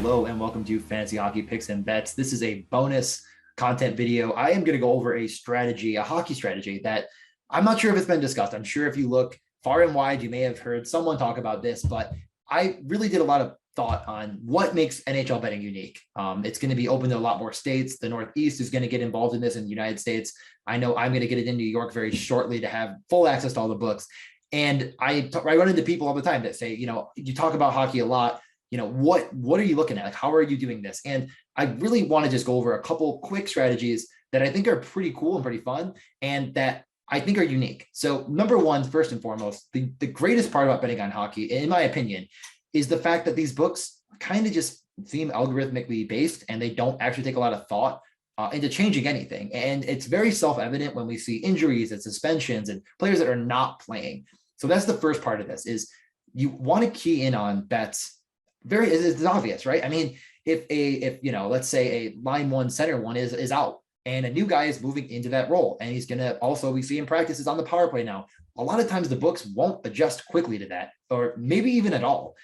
Hello and welcome to Fantasy Hockey Picks and Bets. This is a bonus content video. I am going to go over a strategy, a hockey strategy that I'm not sure if it's been discussed. I'm sure if you look far and wide, you may have heard someone talk about this, but I really did a lot of thought on what makes NHL betting unique. It's going to be open to a lot more states. The Northeast is going to get involved in this in the United States. I know I'm going to get it in New York very shortly to have full access to all the books. And I run into people all the time that say, you talk about hockey a lot. What are you looking at? Like, how are you doing this? And I really want to just go over a couple quick strategies that I think are pretty cool and pretty fun and that I think are unique. So number one, first and foremost, the greatest part about betting on hockey, in my opinion, is the fact that these books kind of just seem algorithmically based and they don't actually take a lot of thought into changing anything. And it's very self-evident when we see injuries and suspensions and players that are not playing. So that's the first part of this is you want to key in on bets. It's obvious, right? I mean, if let's say a line one center one is out and a new guy is moving into that role and he's going to also, we see in practices on the power play now, a lot of times the books won't adjust quickly to that, or maybe even at all.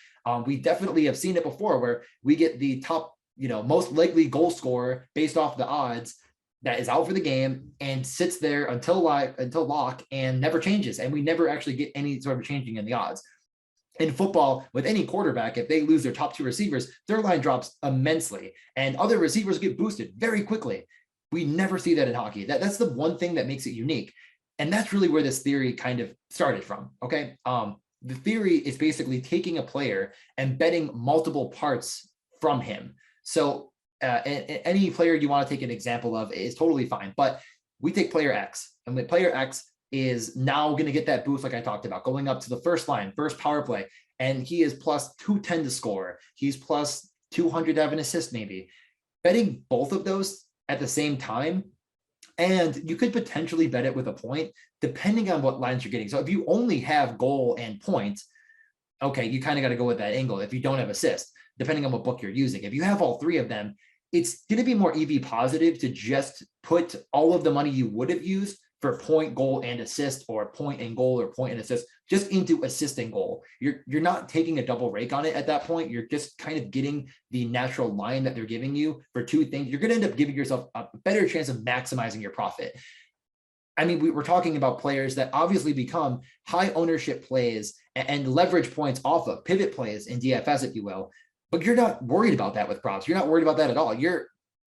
We definitely have seen it before where we get the top, most likely goal scorer based off the odds that is out for the game and sits there until lock and never changes. And we never actually get any sort of changing in the odds. In football, with any quarterback, if they lose their top two receivers, their line drops immensely and other receivers get boosted very quickly. We never see that in hockey. That's the one thing that makes it unique. And that's really where this theory kind of started from. Okay. The theory is basically taking a player and betting multiple parts from him. So any player you want to take an example of is totally fine, but we take player X, and with player X is now going to get that boost like I talked about, going up to the first line, first power play, and he is plus 210 to score. He's plus 200 to have an assist maybe. Betting both of those at the same time, and you could potentially bet it with a point depending on what lines you're getting. So if you only have goal and point, okay, you kind of got to go with that angle if you don't have assist, depending on what book you're using. If you have all three of them, it's going to be more EV positive to just put all of the money you would have used for point, goal, and assist, or point and goal, or point and assist, just into assist and goal. You're not taking a double rake on it at that point. You're just kind of getting the natural line that they're giving you for two things. You're going to end up giving yourself a better chance of maximizing your profit. I mean, we're talking about players that obviously become high ownership plays and leverage points off of pivot plays in DFS, if you will, but you're not worried about that with props. You're not worried about that at all.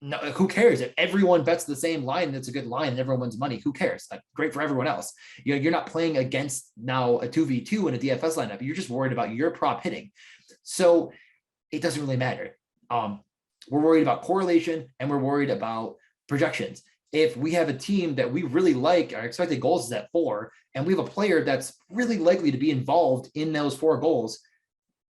No, who cares if everyone bets the same line? That's a good line and everyone wins money. Who cares? Like, great for everyone else. You're not playing against now a 2v2 in a DFS lineup. You're just worried about your prop hitting. So it doesn't really matter. We're worried about correlation and we're worried about projections. If we have a team that we really like, our expected goals is at 4, and we have a player that's really likely to be involved in those 4 goals,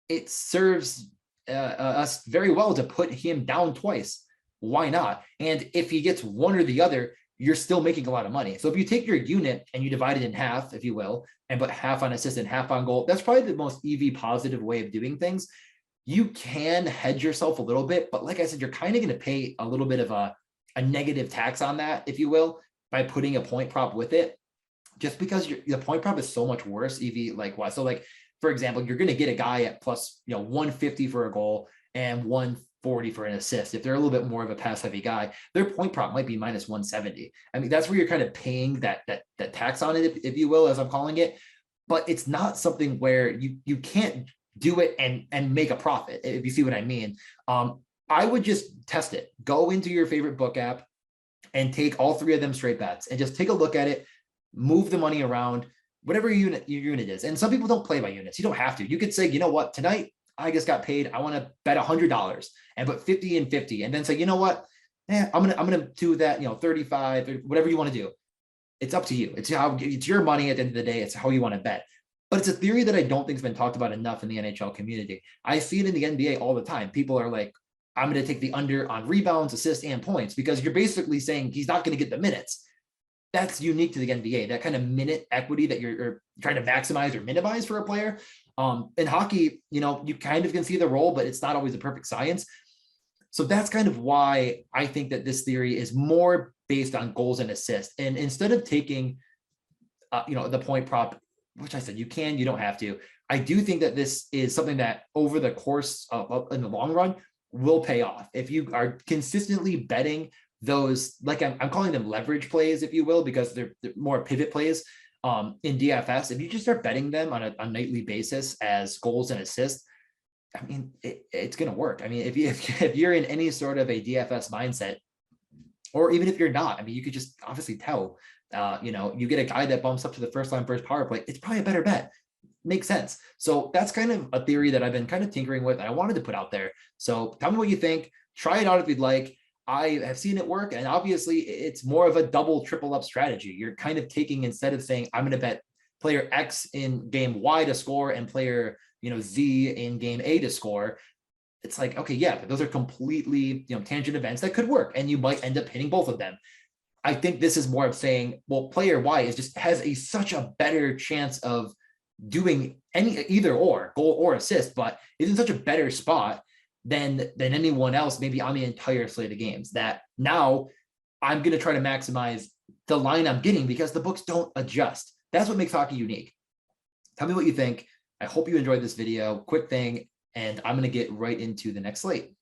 it serves us very well to put him down twice. Why not? And if he gets one or the other, you're still making a lot of money. So if you take your unit and you divide it in half, if you will, and put half on assist and half on goal, that's probably the most EV positive way of doing things. You can hedge yourself a little bit, but like I said, you're kind of going to pay a little bit of a negative tax on that, if you will, by putting a point prop with it, just because the point prop is so much worse EV likewise. So like, for example, you're going to get a guy at plus 150 for a goal and 140 for an assist. If they're a little bit more of a pass heavy guy, their point prop might be minus 170. I mean, that's where you're kind of paying that tax on it, if you will, as I'm calling it. But it's not something where you can't do it and make a profit, if you see what I mean. I would just test it. Go into your favorite book app and take all 3 of them straight bets and just take a look at it, move the money around, whatever your unit is. And some people don't play by units. You don't have to. You could say, you know what, tonight I just got paid. I want to bet $100 and put 50 and 50, and then say, you know what, I'm gonna do that. 35, whatever you want to do. It's up to you. It's your money at the end of the day. It's how you want to bet. But it's a theory that I don't think has been talked about enough in the NHL community. I see it in the NBA all the time. People are like, I'm going to take the under on rebounds, assists, and points, because you're basically saying he's not going to get the minutes. That's unique to the NBA, that kind of minute equity that you're trying to maximize or minimize for a player. In hockey, you kind of can see the role, but it's not always a perfect science. So that's kind of why I think that this theory is more based on goals and assists. And instead of taking, the point prop, which I said you don't have to. I do think that this is something that over the course of in the long run, will pay off. If you are consistently betting those, like I'm calling them leverage plays, if you will, because they're more pivot plays in DFS. If you just start betting them on a nightly basis as goals and assists, I mean, it's going to work. I mean, if you're in any sort of a DFS mindset, or even if you're not, I mean, you could just obviously tell, you get a guy that bumps up to the first line first power play, it's probably a better bet. Makes sense. So that's kind of a theory that I've been kind of tinkering with and I wanted to put out there. So tell me what you think. Try it out if you'd like. I have seen it work. And obviously it's more of a double, triple up strategy. You're kind of taking, instead of saying, I'm going to bet player X in game Y to score and player, Z in game A to score. It's like, okay, yeah, but those are completely, tangent events that could work. And you might end up hitting both of them. I think this is more of saying, well, player Y has such a better chance of doing either or goal or assist, but is in such a better spot than anyone else, maybe on the entire slate of games, that now I'm going to try to maximize the line I'm getting because the books don't adjust. That's what makes hockey unique. Tell me what you think. I hope you enjoyed this video. Quick thing, and I'm going to get right into the next slate.